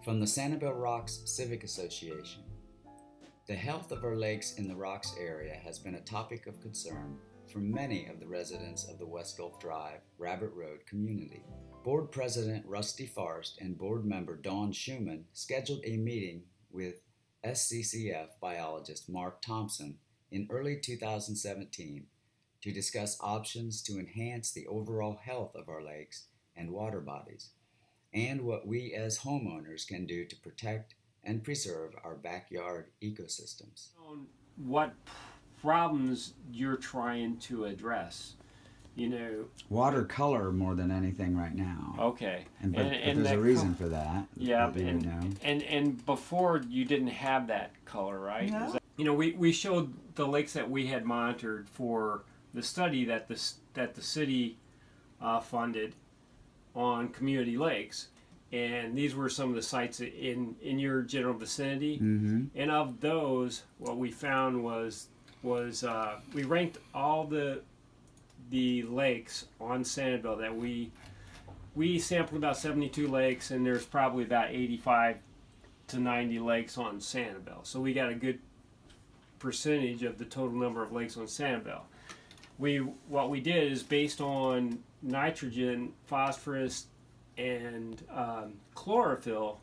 From the Sanibel Rocks Civic Association. The health of our lakes in the Rocks area has been a topic of concern for many of the residents of the West Gulf Drive, Rabbit Road community. Board President Rusty Farst and Board Member Dawn Schumann scheduled a meeting with SCCF biologist Mark Thompson in early 2017 to discuss options to enhance the overall health of our lakes and water bodies, and what we as homeowners can do to protect and preserve our backyard ecosystems. What problems you're trying to address, you know? Water color more than anything right now. Okay. But there's a reason for that. Yeah, and before you didn't have that color, right? No. You know, we showed the lakes that we had monitored for the study that the city funded on community lakes, and these were some of the sites in your general vicinity. Mm-hmm. And of those, what we found was we ranked all the lakes on Sanibel that we sampled about 72 lakes, and there's probably about 85 to 90 lakes on Sanibel. So we got a good percentage of the total number of lakes on Sanibel. What we did is, based on nitrogen, phosphorus, and chlorophyll,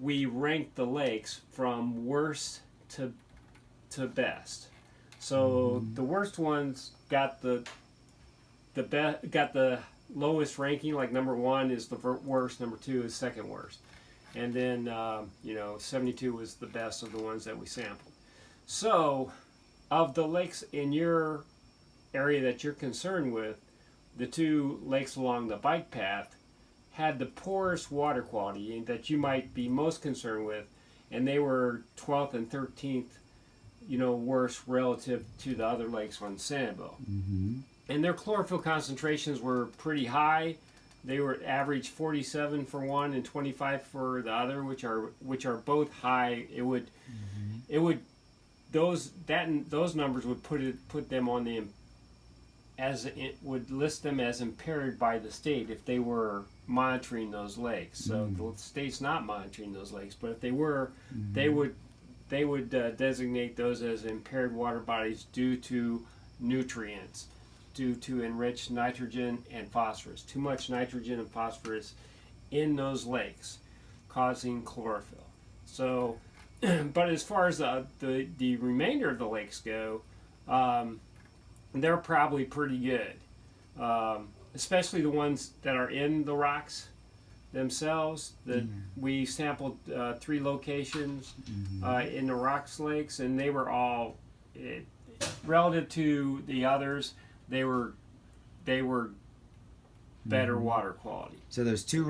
we ranked the lakes from worst to best. So the worst ones got the lowest ranking. Like number 1 is the worst, number 2 is second worst, and then 72 was the best of the ones that we sampled. So, of the lakes in your area that you're concerned with, the 2 lakes along the bike path had the poorest water quality that you might be most concerned with, and they were 12th and 13th, worse relative to the other lakes on Sanibel. Mm-hmm. And their chlorophyll concentrations were pretty high. They were average 47 for one and 25 for the other, which are both high. Those numbers would put them on the, as it would list them as impaired by the state if they were monitoring those lakes. So the state's not monitoring those lakes, but if they were, they would designate those as impaired water bodies due to nutrients, due to enriched nitrogen and phosphorus. Too much nitrogen and phosphorus in those lakes, causing chlorophyll. So, but as far as the remainder of the lakes go, they're probably pretty good, especially the ones that are in the rocks themselves. We sampled 3 locations in the rocks lakes, and they were all, relative to the others, they were better water quality. So there's 2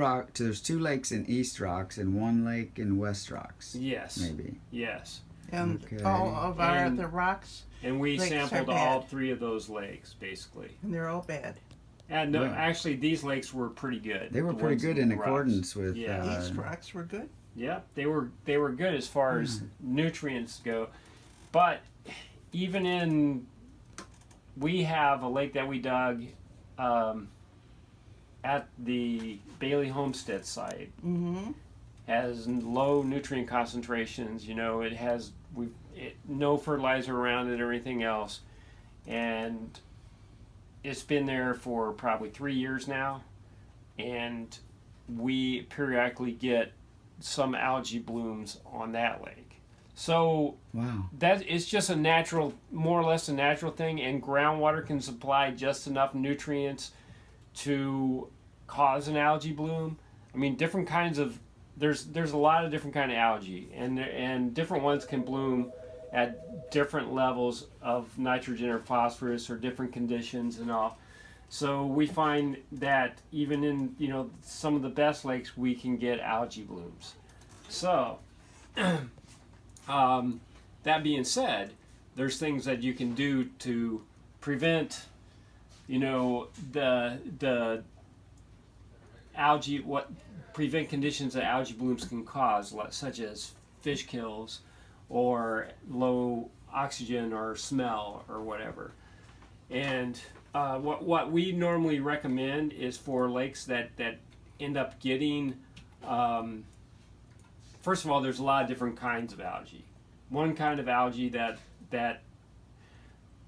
lakes in East Rocks and 1 lake in West Rocks. Yes. Maybe. Yes. And Okay. all of our other rocks, And we lakes are sampled bad. all 3 of those lakes, basically. and they're all bad. And no, Yeah. actually, these lakes were pretty good. They were the pretty ones good in the rocks. accordance with. Yeah. East rocks were good. Yeah, they were good as far as nutrients go, but even we have a lake that we dug at the Bailey Homestead site. Mm-hmm. Has low nutrient concentrations. It has no fertilizer around it and everything else, and it's been there for probably 3 years now, and we periodically get some algae blooms on that lake. So Wow. that it's just a natural, more or less a natural thing, and groundwater can supply just enough nutrients to cause an algae bloom. I mean, different kinds of there's a lot of different kind of algae, and different ones can bloom at different levels of nitrogen or phosphorus or different conditions and all. So we find that even in some of the best lakes, we can get algae blooms. So that being said, there's things that you can do to prevent the algae, prevent conditions that algae blooms can cause, such as fish kills or low oxygen or smell or whatever. And what we normally recommend is for lakes that end up getting first of all, there's a lot of different kinds of algae. One kind of algae that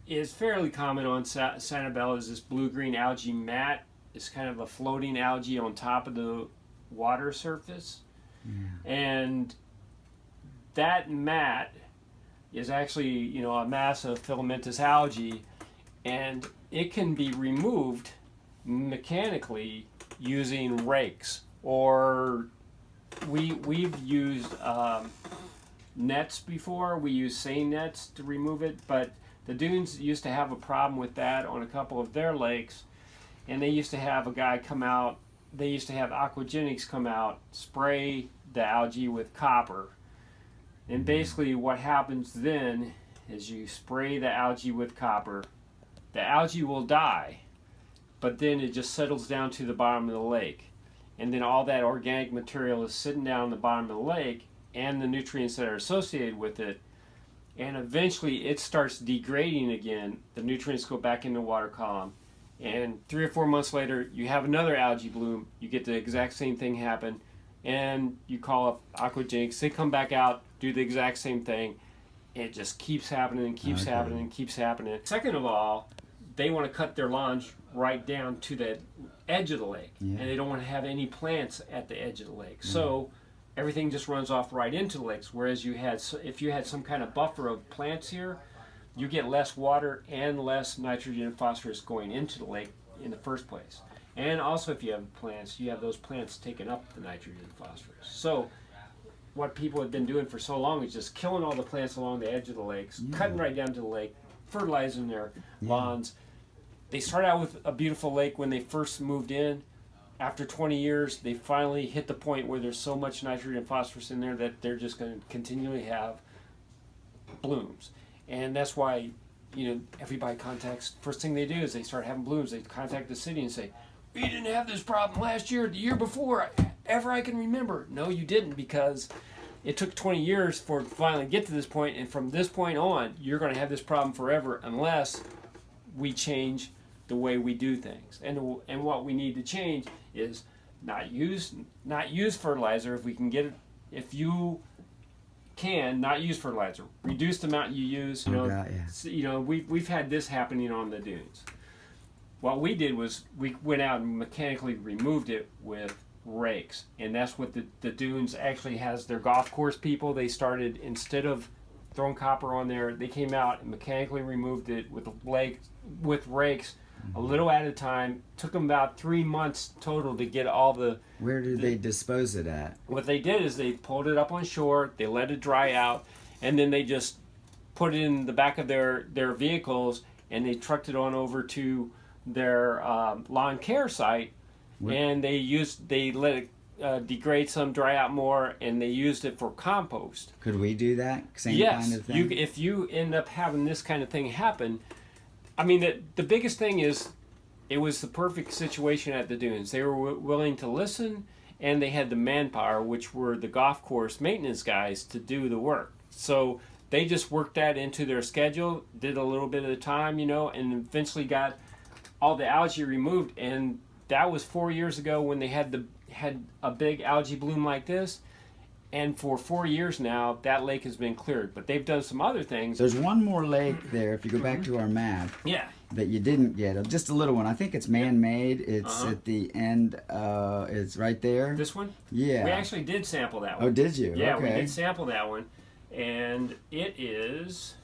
is fairly common on Sanibel is this blue-green algae mat. It's kind of a floating algae on top of the water surface. And that mat is actually, you know, a mass of filamentous algae, and it can be removed mechanically using rakes, or we've used nets before. We use seine nets to remove it, but the dunes used to have a problem with that on a couple of their lakes, and they used to have a guy come out. They used to have aquagenics come out, spray the algae with copper, and basically what happens then is you spray the algae with copper. The algae will die, but then it just settles down to the bottom of the lake, and then all that organic material is sitting down in the bottom of the lake and the nutrients that are associated with it, and eventually it starts degrading again. The nutrients go back in the water column, and 3 or 4 months later you have another algae bloom. You get the exact same thing happen, and you call up aquagenics. They come back out, do the exact same thing. It just keeps happening and keeps happening and keeps happening. Second of all, they want to cut their lawns right down to the edge of the lake, and they don't want to have any plants at the edge of the lake. So everything just runs off right into the lakes. Whereas if you had some kind of buffer of plants here, you get less water and less nitrogen and phosphorus going into the lake in the first place. And also, if you have plants, you have those plants taking up the nitrogen and phosphorus. So what people have been doing for so long is just killing all the plants along the edge of the lakes, cutting right down to the lake, fertilizing their lawns. They start out with a beautiful lake when they first moved in. After 20 years, they finally hit the point where there's so much nitrogen and phosphorus in there that they're just going to continually have blooms. And that's why, you know, everybody contacts, first thing they do is they start having blooms. They contact the city and say, "We didn't have this problem last year, the year before, ever I can remember." No, you didn't, because it took 20 years for it to finally get to this point, and from this point on, you're going to have this problem forever unless we change the way we do things. And what we need to change is not use fertilizer if we can get it. If you can not use fertilizer, reduce the amount you use. You know, we've had this happening on the dunes. What we did was we went out and mechanically removed it with rakes, and that's what the dunes actually has. Their golf course people, they started, instead of throwing copper on there, they came out and mechanically removed it with rakes, a little at a time. Took them about 3 months total to get all the... Where did they dispose it at? What they did is they pulled it up on shore, they let it dry out, and then they just put it in the back of their vehicles, and they trucked it on over to their lawn care site, and they let it degrade some, dry out more, and they used it for compost. Could we do that same kind of thing? Yes, if you end up having this kind of thing happen, I mean, the biggest thing is it was the perfect situation at the dunes. They were willing to listen, and they had the manpower, which were the golf course maintenance guys, to do the work. So they just worked that into their schedule, did a little bit at a time, you know, and eventually got all the algae removed. And that was 4 years ago when they had a big algae bloom like this. And for 4 years now, that lake has been cleared. But they've done some other things. There's one more lake there, if you go back to our map, that you didn't get. Just a little one. I think it's man-made. It's at the end. It's right there. This one? Yeah. We actually did sample that one. Oh, did you? Yeah, okay. We did sample that one. And it is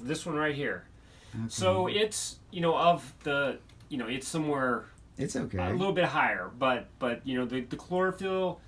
this one right here. Okay. So it's, you know, of the, you know, it's somewhere... It's okay. A little bit higher. But you know, the chlorophyll...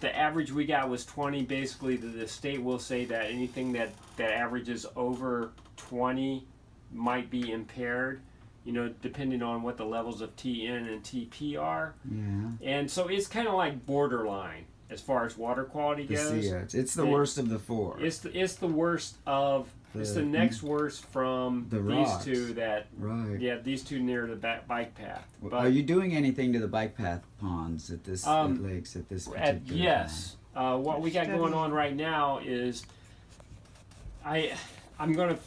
The average we got was 20. Basically, the state will say that anything that averages over 20 might be impaired, you know, depending on what the levels of TN and TP are. Yeah. And so it's kind of like borderline as far as water quality goes. It's the worst of the four. It's the worst of... It's the next worst from these two that... Right. Yeah, these two near the bike path. But, are you doing anything to the bike path ponds at this lakes at this particular yes. What we got going on right now is... I'm going to...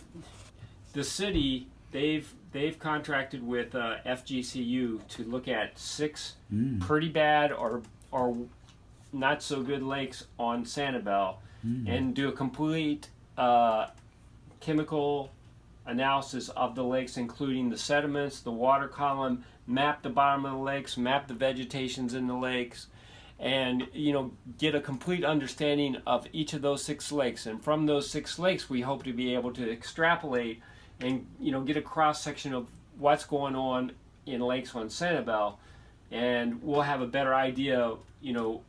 The city, they've contracted with FGCU to look at 6 pretty bad or not so good lakes on Sanibel and do a complete chemical analysis of the lakes, including the sediments, the water column, map the bottom of the lakes, map the vegetations in the lakes, and get a complete understanding of each of those 6 lakes. And from those 6 lakes, we hope to be able to extrapolate and get a cross section of what's going on in lakes on Sanibel, and we'll have a better idea.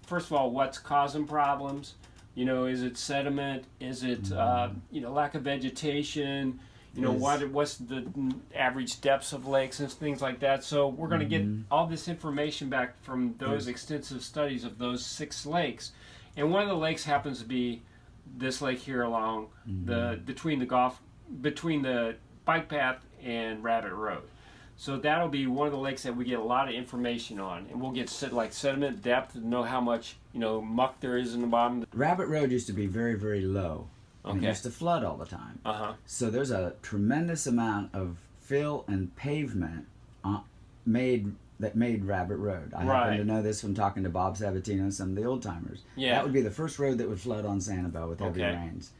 First of all, what's causing problems. Is it sediment? Is it lack of vegetation? What's the average depths of lakes and things like that. So we're going to get all this information back from those extensive studies of those 6 lakes. And one of the lakes happens to be this lake here along between the bike path and Rabbit Road. So that'll be one of the lakes that we get a lot of information on, and we'll get like sediment depth to know how much muck there is in the bottom. Rabbit Road used to be very, very low. And it Okay. used to flood all the time. Uh-huh. So there's a tremendous amount of fill and pavement made Rabbit Road. I happen to know this from talking to Bob Sabatino and some of the old timers. Yeah. That would be the first road that would flood on Sanibel with heavy rains.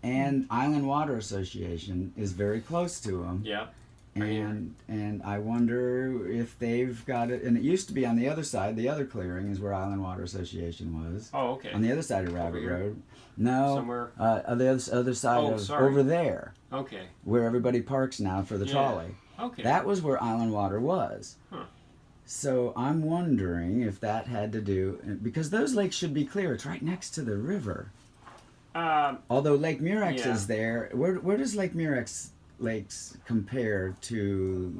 And Island Water Association is very close to them. Yeah. And I wonder if they've got it. And it used to be on the other side. The other clearing is where Island Water Association was. Oh, okay. On the other side of Rabbit here? Road. No, Somewhere. on the other side sorry. over there, Okay. where everybody parks now for the trolley. Okay. That was where Island Water was. Huh. So I'm wondering if that had to do, because those lakes should be clear. It's right next to the river. Although Lake Murex is there, where does Lake Murex lakes compare to?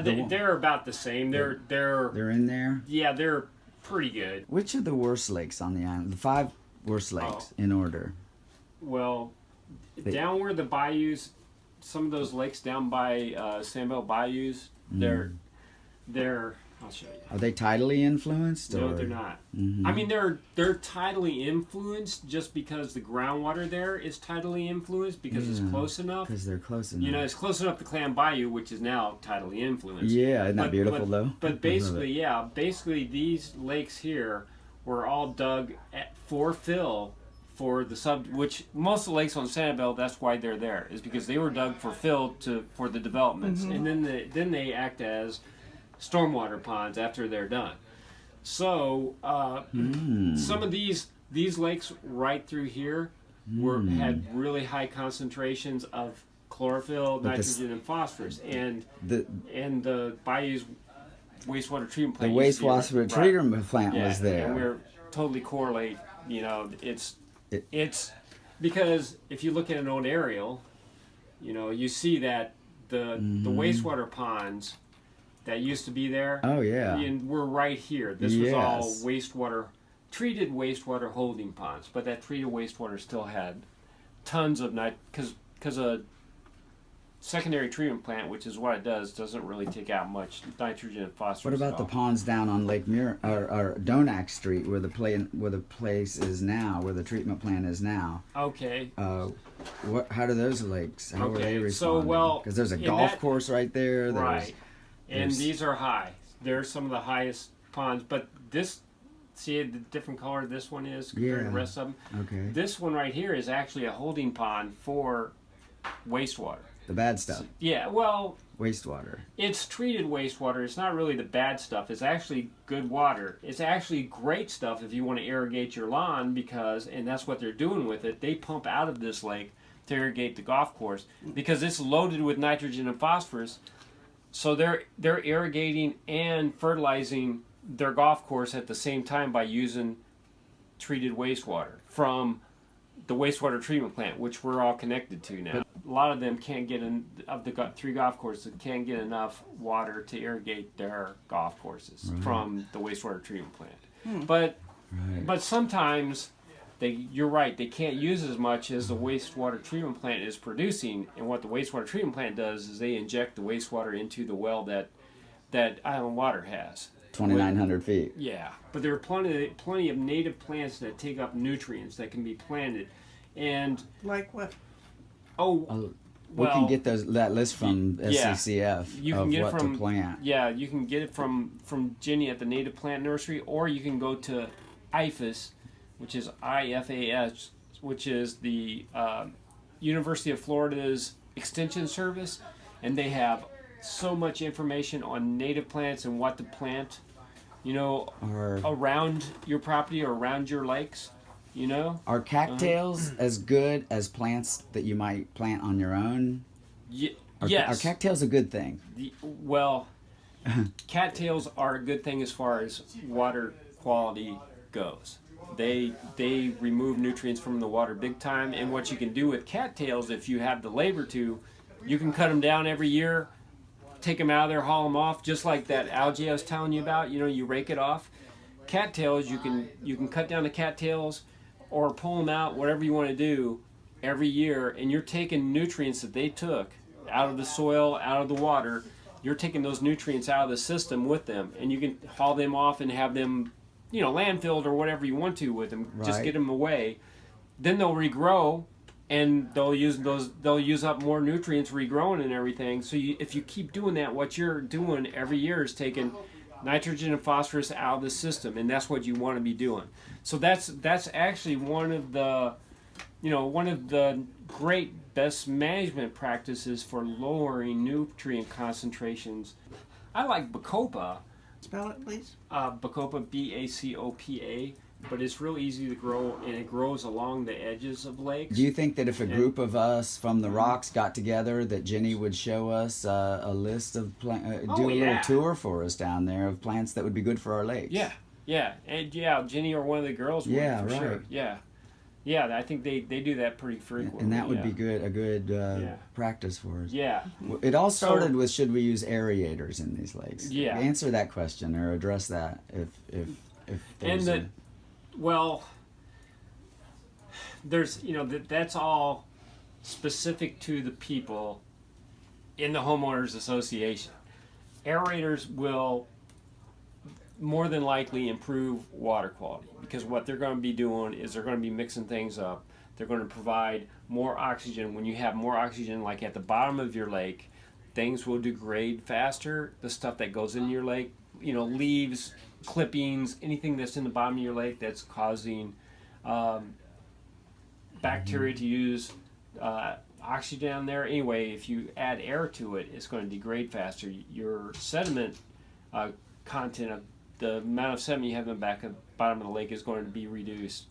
They're about the same. They're They're in there. yeah, they're pretty good. Which are the worst lakes on the island? The 5 worst lakes in order. Well, down where the bayous, some of those lakes down by Sanibel bayous, they're I'll show you. Are they tidally influenced? No, or? they're not. Mhm. I mean, they're tidally influenced just because the groundwater there is tidally influenced because it's close enough. Because they're close enough. It's close enough to Clam Bayou, which is now tidally influenced. Yeah, isn't that beautiful though? But basically these lakes here were all dug for fill for the which most of the lakes on Sanibel, that's why they're there, is because they were dug for fill for the developments, and then they act as stormwater ponds after they're done. So some of these lakes right through here had really high concentrations of chlorophyll, nitrogen, and phosphorus, and the bayou's wastewater treatment plant. The wastewater treatment plant was there. And we're totally correlate. It's because if you look at an old aerial, you see that the wastewater ponds that used to be there. Oh yeah. And we're right here. This was all treated wastewater holding ponds, but that treated wastewater still had tons of because a secondary treatment plant, which is what it does, doesn't really take out much nitrogen and phosphorus. What about the ponds down on Lake or Donak Street, where the place is now, where the treatment plant is now? Okay. How do those lakes? How are they responding? Because there's a golf course right there. Right. And these are high. They're some of the highest ponds, but see the different color this one is compared to the rest of them? Okay. This one right here is actually a holding pond for wastewater. The bad stuff. Yeah, well... Wastewater. It's treated wastewater. It's not really the bad stuff. It's actually good water. It's actually great stuff if you want to irrigate your lawn and that's what they're doing with it. They pump out of this lake to irrigate the golf course because it's loaded with nitrogen and phosphorus. So they're irrigating and fertilizing their golf course at the same time by using treated wastewater from the wastewater treatment plant, which we're all connected to now. A lot of them can't get of the 3 golf courses can't get enough water to irrigate their golf courses from the wastewater treatment plant. But sometimes you're right, they can't use as much as the wastewater treatment plant is producing, and what the wastewater treatment plant does is they inject the wastewater into the well that Island Water has. 2,900 feet. Yeah, but there are plenty of native plants that take up nutrients that can be planted, and like what? We can get that list from SCCF you can get what from, to plant. Yeah, you can get it from Jenny at the Native Plant Nursery, or you can go to IFAS, which is IFAS, which is the University of Florida's Extension Service, and they have so much information on native plants and what to plant, around your property or around your lakes, Are cattails as good as plants that you might plant on your own? Yes. Are cattails a good thing? Well, cattails are a good thing as far as water quality goes. They remove nutrients from the water big time, and what you can do with cattails, if you have the labor to, you can cut them down every year, take them out of there, haul them off, just like that algae I was telling you about. You rake it off. Cattails, you can cut down the cattails or pull them out, whatever you want to do, every year, and you're taking nutrients that they took out of the soil, out of the water. You're taking those nutrients out of the system with them, and you can haul them off and have them, landfilled or whatever you want to with them. Right. Just get them away. Then they'll regrow, and they'll use up more nutrients regrowing and everything. So if you keep doing that, what you're doing every year is taking nitrogen and phosphorus out of the system, and that's what you want to be doing. So that's actually one of the great best management practices for lowering nutrient concentrations. I like Bacopa. Spell it, please. Bacopa, Bacopa, but it's real easy to grow, and it grows along the edges of lakes. Do you think that if a group of us from the Rocks got together, that Jenny would show us a list of little tour for us down there of plants that would be good for our lakes? Yeah, and Jenny or one of the girls would, for sure. Yeah, I think they do that pretty frequently. And that would be a good practice for us. Yeah. It all started with, should we use aerators in these lakes? Yeah. Answer that question or address that if there's well, there's that's all specific to the people in the homeowners association. Aerators will more than likely improve water quality, because what they're going to be doing is they're going to be mixing things up. They're going to provide more oxygen. When you have more oxygen, like at the bottom of your lake, things will degrade faster. The stuff that goes in your lake, leaves, clippings, anything that's in the bottom of your lake that's causing bacteria to use oxygen down there. Anyway, if you add air to it, it's going to degrade faster. Your sediment content of the amount of sediment you have in the bottom of the lake is going to be reduced.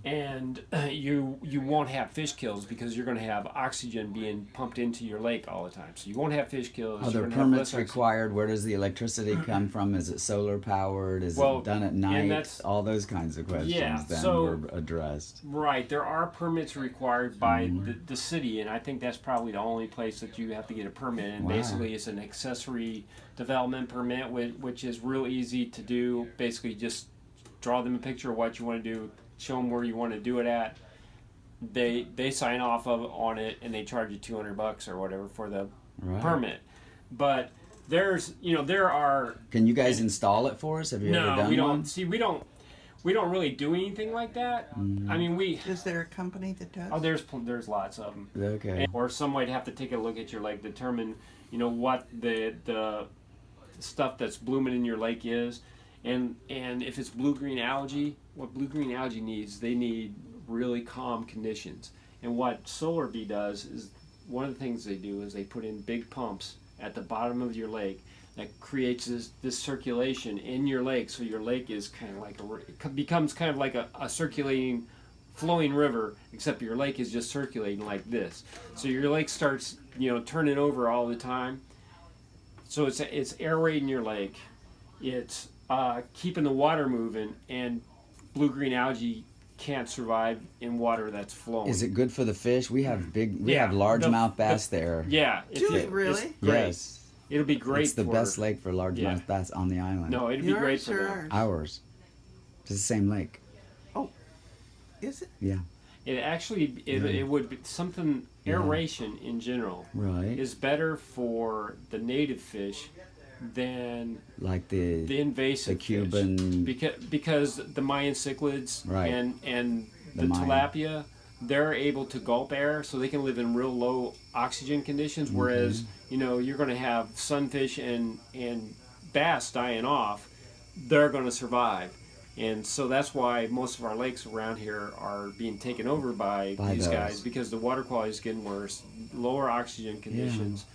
And you won't have fish kills, because you're going to have oxygen being pumped into your lake all the time. So you won't have fish kills. Are there permits required? Where does the electricity come from? Is it solar powered? Is it done at night? All those kinds of questions were addressed. Right. There are permits required by the city, and I think that's probably the only place that you have to get a permit. And basically it's an accessory development permit, which is real easy to do. Basically just draw them a picture of what you want to do, show them where you want to do it at. They sign off on it, and they charge you $200 or whatever for the permit. But there are. Can you guys install it for us? Have you ever done one? No, we don't. See, we don't really do anything like that. I mean, Is there a company that does? Oh, there's lots of them. Okay. Or some might have to take a look at your lake, determine what the stuff that's blooming in your lake is. And if it's blue-green algae, what blue-green algae needs, they need really calm conditions. And what Solar Bee does is, one of the things they do is they put in big pumps at the bottom of your lake that creates this circulation in your lake. So your lake is kind of like becomes kind of like a circulating, flowing river, except your lake is just circulating like this. So your lake starts turning over all the time. So it's aerating your lake. It's keeping the water moving, and blue-green algae can't survive in water that's flowing. Is it good for the fish? We have largemouth bass there. Yeah. Do we really? It's great. Yes. It'll be great. It's the best lake for largemouth bass on the island. No, it'll be great for them. Ours. It's the same lake. Oh, is it? Yeah. It actually it would be something. Aeration in general is better for the native fish than like the invasive the Cuban fish. Because the Mayan cichlids and the tilapia, they're able to gulp air, so they can live in real low oxygen conditions, whereas you're going to have sunfish and bass dying off. They're going to survive. And so that's why most of our lakes around here are being taken over by these those. guys, because the water quality is getting worse, lower oxygen conditions.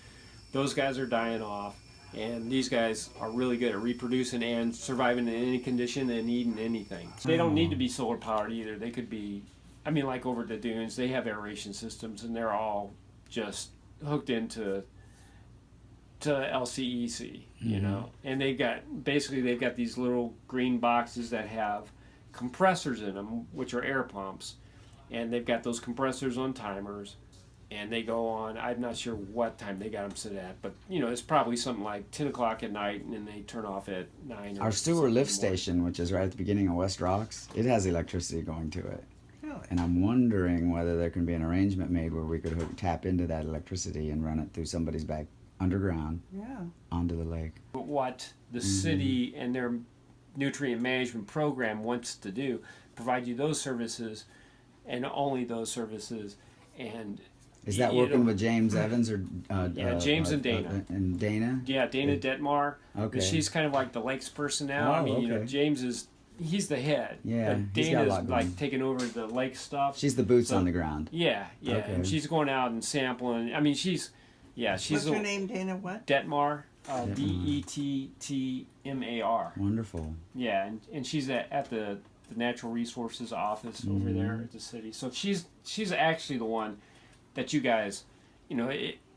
Those guys are dying off, and these guys are really good at reproducing and surviving in any condition and eating anything. They don't need to be solar powered either. They could be, I mean, like over at the dunes, they have aeration systems, and they're all just hooked into LCEC, you know, and they've got these little green boxes that have compressors in them, which are air pumps, and they've got those compressors on timers, and they go on. I'm not sure what time they got them set at, but you know, it's probably something like 10 o'clock at night, and then they turn off at 9. Our sewer lift station, which is right at the beginning of West Rocks, it has electricity going to it. Really? And I'm wondering whether there can be an arrangement made where we could tap into that electricity and run it through somebody's back underground Yeah. onto the lake. But what the city and their nutrient management program wants to do, provide you those services, and only those services, and Is that you working know, with James Evans or James and Dana. And Dana? Yeah, Dana Detmar. Okay. She's kind of like the lakes person now. I Oh, mean, you know, okay. James he's the head. Yeah, But he's got a lot Dana's going. like taking over the lake stuff. She's the boots So- on the ground. Yeah, Okay. and she's going out and sampling. I mean, she's What's her name, Dana? What? Detmar, Dettmar. Wonderful. Yeah, and she's at the natural resources office over there at the city. So she's actually the one that you guys, you know,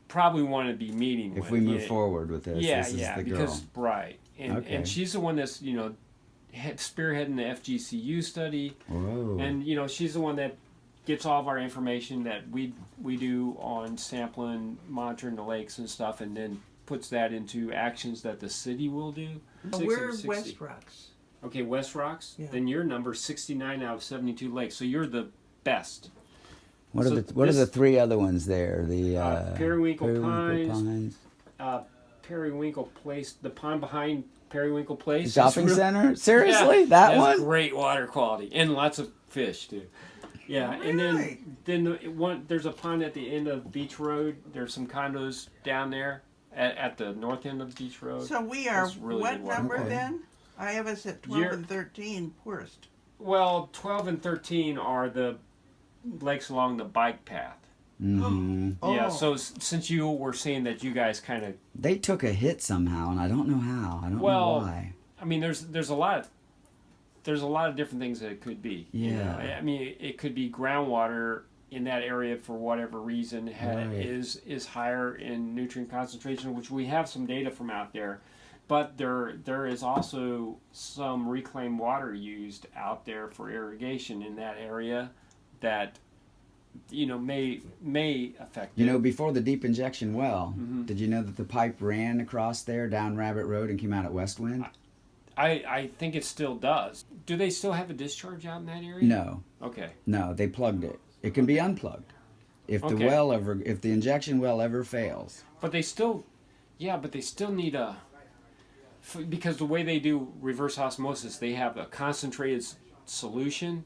probably want to be meeting with. If we move forward with this, Yeah, this is the girl. because right, and Okay. she's the one that's, you know, spearheading the FGCU study, Whoa. and you know, she's the one that gets all of our information that we do on sampling, monitoring the lakes and stuff, and then puts that into actions that the city will do. We're 60. West Rocks. Okay, West Rocks. Yeah. Then you're number 69 out of 72 lakes, so you're the best. What so are the this- 3 other ones there? The Periwinkle Pines. Pines. Periwinkle Place, the pond behind Periwinkle Place. is Shopping real- center? Seriously? Yeah, That has one? Great water quality and lots of fish too. Yeah, Really? and then there's a pond at the end of Beach Road. There's some condos down there at the north end of Beach Road. So we are That's really what good water number quality. then? I have us at 12 You're- and 13 poorest. Well, 12 and 13 are the lakes along the bike path. Mm-hmm. Yeah, Oh. so since you were saying that you guys kind of, They took a hit somehow, and I don't know how. I don't Well, know why. I mean, there's a lot of different things that it could be. You know? Yeah. I mean, it could be groundwater in that area for whatever reason Right. is higher in nutrient concentration, which we have some data from out there. But there is also some reclaimed water used out there for irrigation in that area that, you know, may affect You it. know, before the deep injection well, Mhm. did you know that the pipe ran across there down Rabbit Road and came out at Westwind? I think it still does. Do they still have a discharge out in that area? No, Okay. no, they plugged it. It can be unplugged. If the Okay. if the injection well ever fails. But they still need because the way they do reverse osmosis, they have a concentrated solution.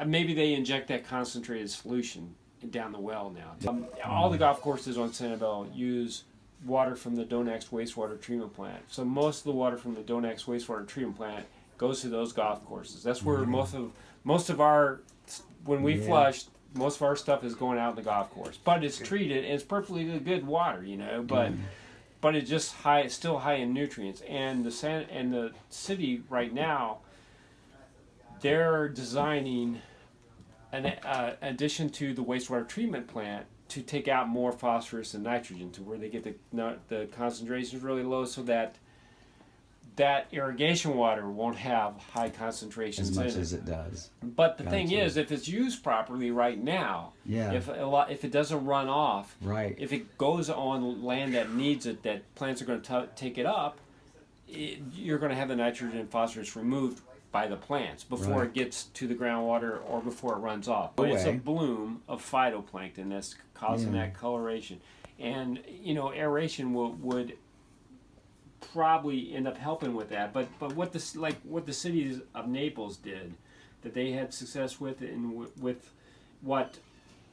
Maybe they inject that concentrated solution down the well now. All the golf courses on Sanibel use water from the Donax wastewater treatment plant. So most of the water from the Donax wastewater treatment plant goes to those golf courses. That's where most of our, when we Yeah. flush, most of our stuff is going out in the golf course. But it's treated and it's perfectly good water, you know. But it's just high. It's still high in nutrients. And the city right now, they're designing an addition to the wastewater treatment plant to take out more phosphorus and nitrogen to where they get the concentrations really low, so that irrigation water won't have high concentrations As much in it. as it does. But the thing Gotcha. is, if it's used properly right now, Yeah. if it doesn't run off, Right. if it goes on land that needs it, that plants are going to take it up, you're going to have the nitrogen and phosphorus removed by the plants before Right. it gets to the groundwater or before it runs off. But it's a Away. bloom of phytoplankton that's causing Yeah. that coloration. And, you know, aeration would probably end up helping with that. But what the cities of Naples did, that they had success with, and with what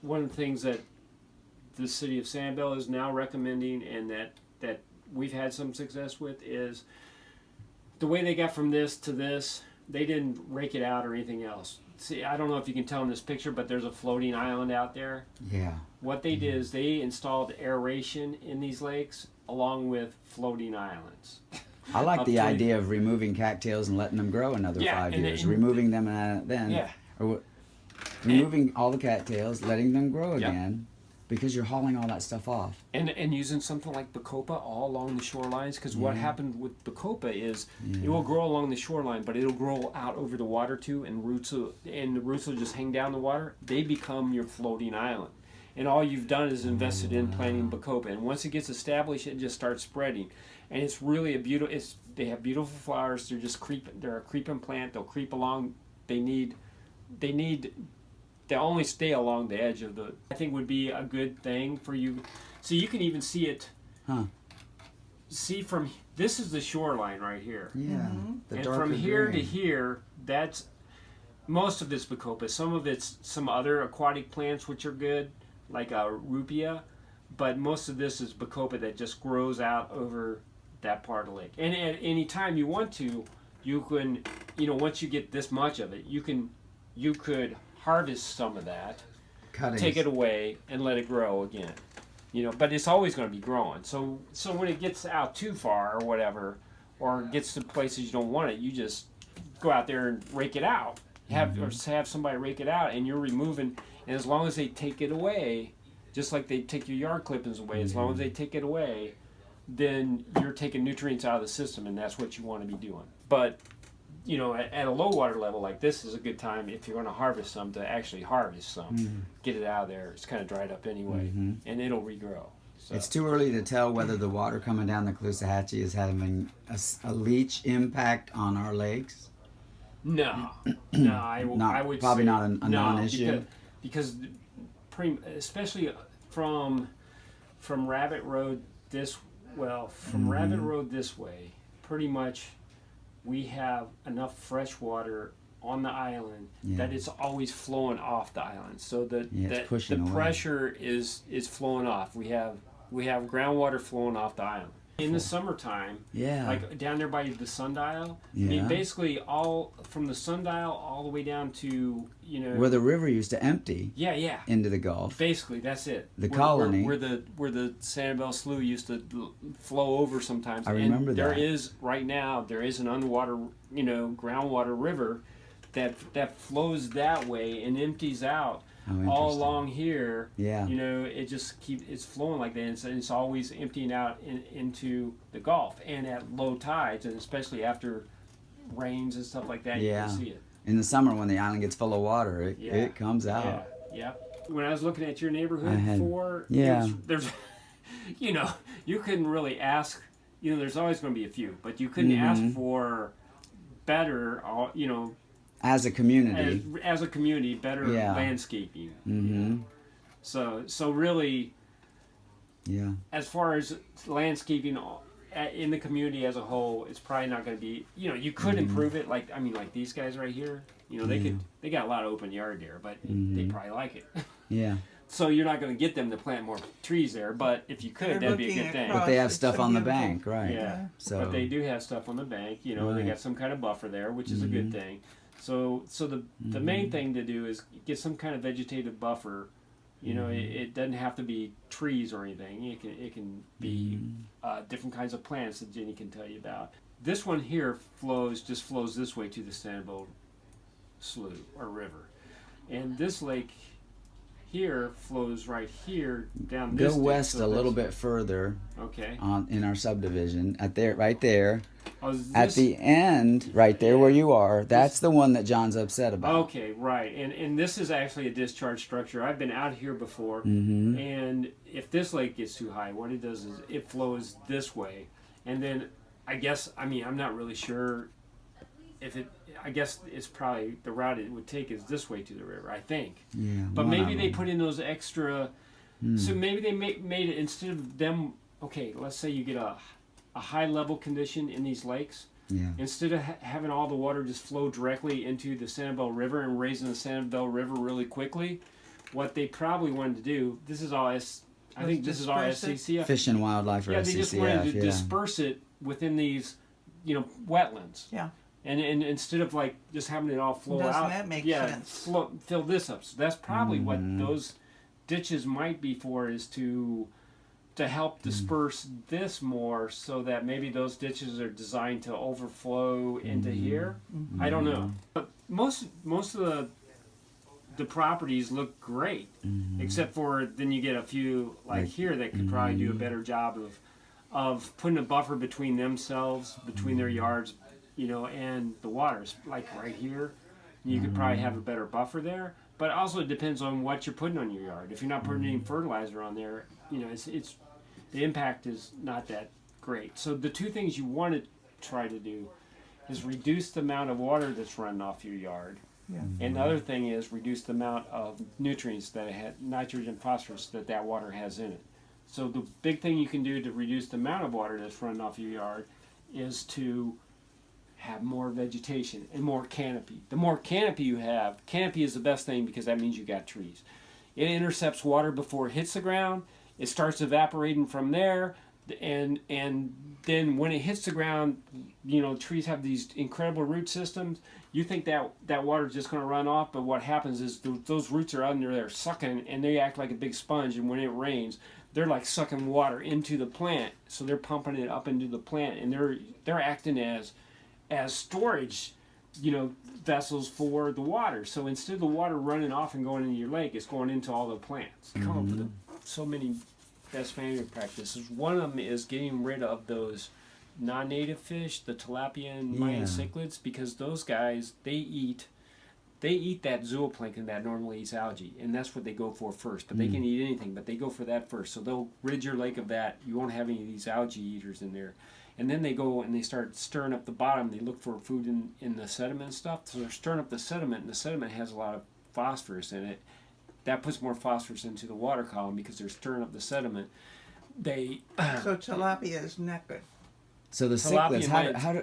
one of the things that the city of Sanibel is now recommending, and that we've had some success with, is the way they got from this to this. they didn't rake it out or anything else. See, I don't know if you can tell in this picture, but there's a floating island out there. Yeah. What they did is they installed aeration in these lakes along with floating islands. I like the idea of removing cattails and letting them grow another 5 years. Removing them then. Or removing all the cattails, letting them grow again, because you're hauling all that stuff off. And using something like bacopa all along the shorelines, because what happened with bacopa is it will grow along the shoreline, but it'll grow out over the water too, and the roots will just hang down the water. They become your floating island. And all you've done is invested in planting bacopa. And once it gets established, it just starts spreading. And it's really a beautiful. They have beautiful flowers. They're just creeping. They're a creeping plant. They'll creep along. They only stay along the edge of the. I think would be a good thing for you. So you can even see it. Huh. See from this is the shoreline right here. Yeah. The And darker from here to green. here, that's most of it's bacopa. Some of it's some other aquatic plants which are good, like rupia, but most of this is bacopa that just grows out over that part of the lake. And at any time you want to, you can, once you get this much of it, you could harvest some of that, Cuttings. take it away, and let it grow again. But it's always going to be growing. So when it gets out too far or whatever, or gets to places you don't want it, you just go out there and rake it out. Or have somebody rake it out, and you're removing. And as long as they take it away, just like they take your yard clippings away, as long as they take it away, then you're taking nutrients out of the system, and that's what you want to be doing. But at a low water level like this is a good time if you're going to harvest some to actually harvest some, get it out of there. It's kind of dried up anyway, and it'll regrow. So. It's too early to tell whether the water coming down the Caloosahatchee is having a leach impact on our lakes. No, I would probably say not a non-issue. Because especially from Rabbit Road Rabbit Road this way, pretty much we have enough fresh water on the island that it's always flowing off the island. So the pressure is flowing off. We have groundwater flowing off the island. In the summertime, like down there by the sundial, I mean, basically all from the sundial all the way down to where the river used to empty. Into the Gulf. Basically, that's it. The colony where the Sanibel Slough used to flow over sometimes. I remember that. Right now there is an underwater, groundwater river that flows that way and empties out. All along here, it just it's flowing like that, and it's always emptying out into the Gulf. And at low tides, and especially after rains and stuff like that, you can see it. In the summer, when the island gets full of water, it comes out. Yeah. When I was looking at your neighborhood there's, you couldn't really ask. There's always going to be a few, but you couldn't ask for better. As a community. As a community, better landscaping. So really, as far as landscaping in the community as a whole, it's probably not going to be. You could improve it. Like these guys right here. They got a lot of open yard there, but they probably like it. Yeah. So you're not going to get them to plant more trees there, but if you could, that'd be a good thing. But they have stuff on the bank, right? Yeah. So. But they do have stuff on the bank. They got some kind of buffer there, which is a good thing. So the main thing to do is get some kind of vegetative buffer. It doesn't have to be trees or anything. It can be different kinds of plants that Jenny can tell you about. This one here flows this way to the Sanibel Slough or river, and this lake here flows right here down this. Go west a little bit further. Okay. In our subdivision, right there. Oh, at the end, right there where you are, that's the one that John's upset about. Okay, right. And this is actually a discharge structure. I've been out here before, and if this lake gets too high, what it does is it flows this way. And then I'm not really sure if I guess it's probably the route it would take is this way to the river, I think. Yeah. But maybe they put in those extra, so maybe they made it instead of them, okay, let's say you get a high level condition in these lakes. Yeah. Instead of having all the water just flow directly into the Sanibel River and raising the Sanibel River really quickly, what they probably wanted to do, this is all SCCF. Fish and Wildlife or SCCF. They just wanted to disperse it within these, wetlands. Yeah. And instead of like just having it all flow Doesn't out, that make yeah, sense? fill this up. So that's probably what those ditches might be for, is to help disperse this more, so that maybe those ditches are designed to overflow into here. I don't know, but most of the properties look great, except for then you get a few like here that could probably do a better job of putting a buffer between themselves, between their yards, you know, and the waters. Like right here, you could probably have a better buffer there. But also it depends on what you're putting on your yard. If you're not putting any fertilizer on there, you know, it's the impact is not that great. So the two things you want to try to do is reduce the amount of water that's running off your yard. Yeah. And the other thing is reduce the amount of nutrients that it had, nitrogen, phosphorus, that water has in it. So the big thing you can do to reduce the amount of water that's running off your yard is to have more vegetation and more canopy. The more canopy you have, canopy is the best thing because that means you got trees. It intercepts water before it hits the ground. It starts evaporating from there, and then when it hits the ground, you know, trees have these incredible root systems. You think that water is just going to run off, but what happens is those roots are under there sucking, and they act like a big sponge, and when it rains, they're like sucking water into the plant, so they're pumping it up into the plant, and they're acting as storage, you know, vessels for the water. So instead of the water running off and going into your lake, it's going into all the plants. Come up with so many best management practices. One of them is getting rid of those non-native fish, the tilapia and Mayan cichlids, because those guys, they eat that zooplankton that normally eats algae, and that's what they go for first. But they can eat anything, but they go for that first. So they'll rid your lake of that. You won't have any of these algae eaters in there. And then they go and they start stirring up the bottom. They look for food in the sediment and stuff. So they're stirring up the sediment, and the sediment has a lot of phosphorus in it. That puts more phosphorus into the water column because they're stirring up the sediment. So tilapia is not good. So the cichlids,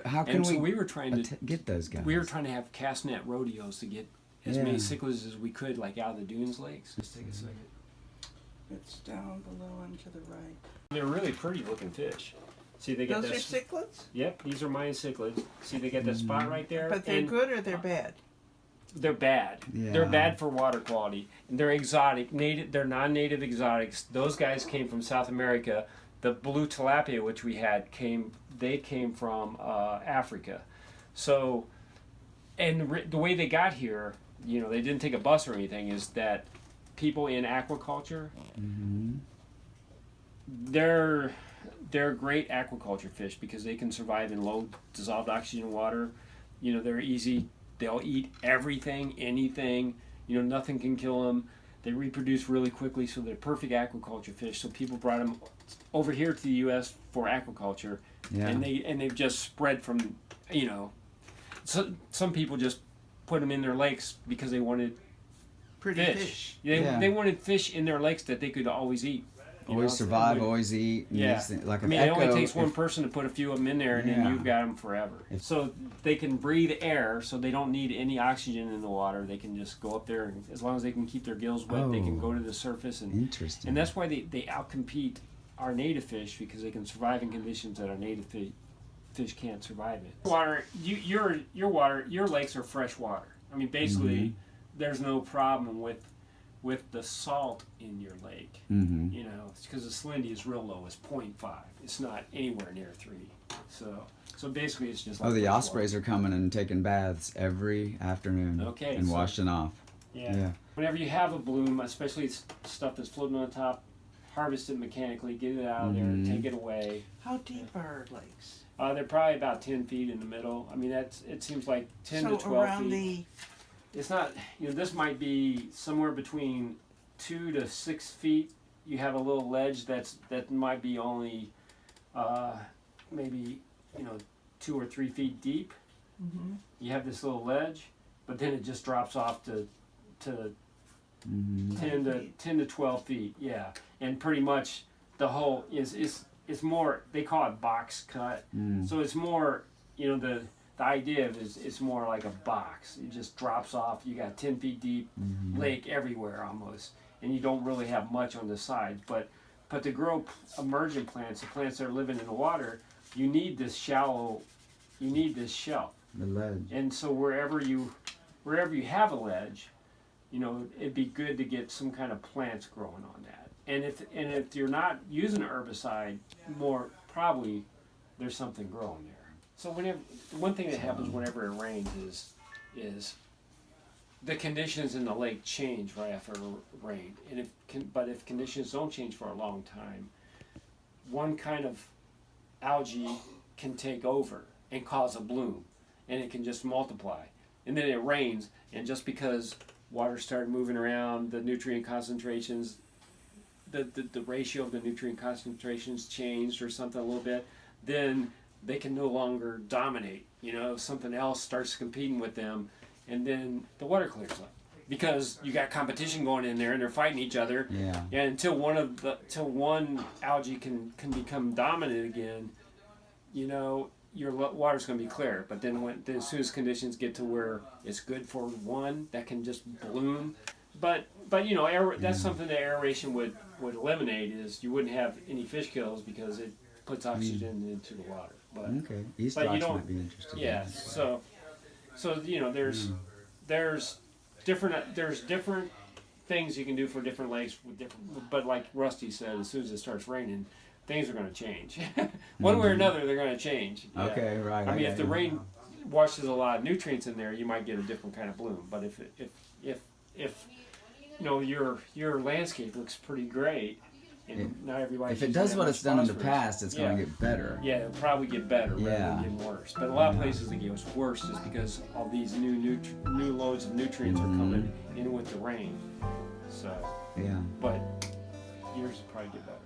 how can we were trying to get those guys? We were trying to have cast net rodeos to get as many cichlids as we could, like out of the dunes lakes. Let's take a second. It's down below and to the right. They're really pretty looking fish. See, they get Those are cichlids? Yep, these are Mayan cichlids. See, they get that spot right there. But they're good or they're bad? They're bad. Yeah. They're bad for water quality. And they're exotic. They're non-native exotics. Those guys came from South America. The blue tilapia, which we had, came from Africa. So, and the way they got here, you know, they didn't take a bus or anything, is that people in aquaculture, they're great aquaculture fish because they can survive in low dissolved oxygen water. You know, they're easy. They'll eat everything, anything. You know, nothing can kill them. They reproduce really quickly, so they're perfect aquaculture fish. So people brought them over here to the U.S. for aquaculture, and they've just spread from, you know, so some people just put them in their lakes because they wanted Pretty fish. They wanted fish in their lakes that they could always eat. Always survive, always eat. Yeah. Like I mean, it only takes one person to put a few of them in there, and then you've got them forever. So they can breathe air, so they don't need any oxygen in the water. They can just go up there, and as long as they can keep their gills wet, they can go to the surface. And, interesting. And that's why they outcompete our native fish, because they can survive in conditions that our native fish can't survive in. Water, your lakes are fresh water. I mean, basically, there's no problem with the salt in your lake. You know, because the salinity is real low. It's 0.5. It's not anywhere near 3. So basically, it's just like the ospreys are coming and taking baths every afternoon and washing off. Yeah. Whenever you have a bloom, especially stuff that's floating on top, harvest it mechanically, get it out of there, take it away. How deep are lakes? They're probably about 10 feet in the middle. I mean, it seems like 10 to 12 around feet. It's not, you know, this might be somewhere between 2 to 6 feet. You have a little ledge that might be only maybe, you know, 2 or 3 feet deep. You have this little ledge, but then it just drops off to 10 to 12 feet. Yeah, and pretty much the whole is more. They call it box cut. So it's more, you know, the idea is it's more like a box. It just drops off. You got 10 feet deep lake everywhere almost, and you don't really have much on the sides. But to grow emergent plants, the plants that are living in the water, you need this shallow. You need this shelf. The ledge. And so wherever you have a ledge, you know, it'd be good to get some kind of plants growing on that. And if you're not using an herbicide, more probably there's something growing there. So one thing that happens whenever it rains is the conditions in the lake change right after rain. And if conditions don't change for a long time, one kind of algae can take over and cause a bloom, and it can just multiply. And then it rains, and just because water started moving around, the nutrient concentrations, the ratio of the nutrient concentrations changed or something a little bit, then they can no longer dominate. You know, something else starts competing with them, and then the water clears up because you got competition going in there, and they're fighting each other. Yeah. And until one algae can become dominant again, you know, your water's going to be clear. But then as soon as conditions get to where it's good for one, that can just bloom. But you know, that's something that aeration would eliminate, is you wouldn't have any fish kills because it puts oxygen into the water. But Okay. East but rocks might be interesting. yeah, so you know, there's different things you can do for different lakes with different. But like Rusty said, as soon as it starts raining, things are going to change. One way or another, they're going to change. Yeah. Okay, right. I mean, if the rain washes a lot of nutrients in there, you might get a different kind of bloom. But if you know, your landscape looks pretty great, and not everybody. If it does what it's done in the phosphorus, past, it's going to get better. Yeah, it'll probably get better rather Yeah. than get worse. But a lot of places it gets worse just because all these new loads of nutrients are coming in with the rain. So, Yeah. but yours will probably get better.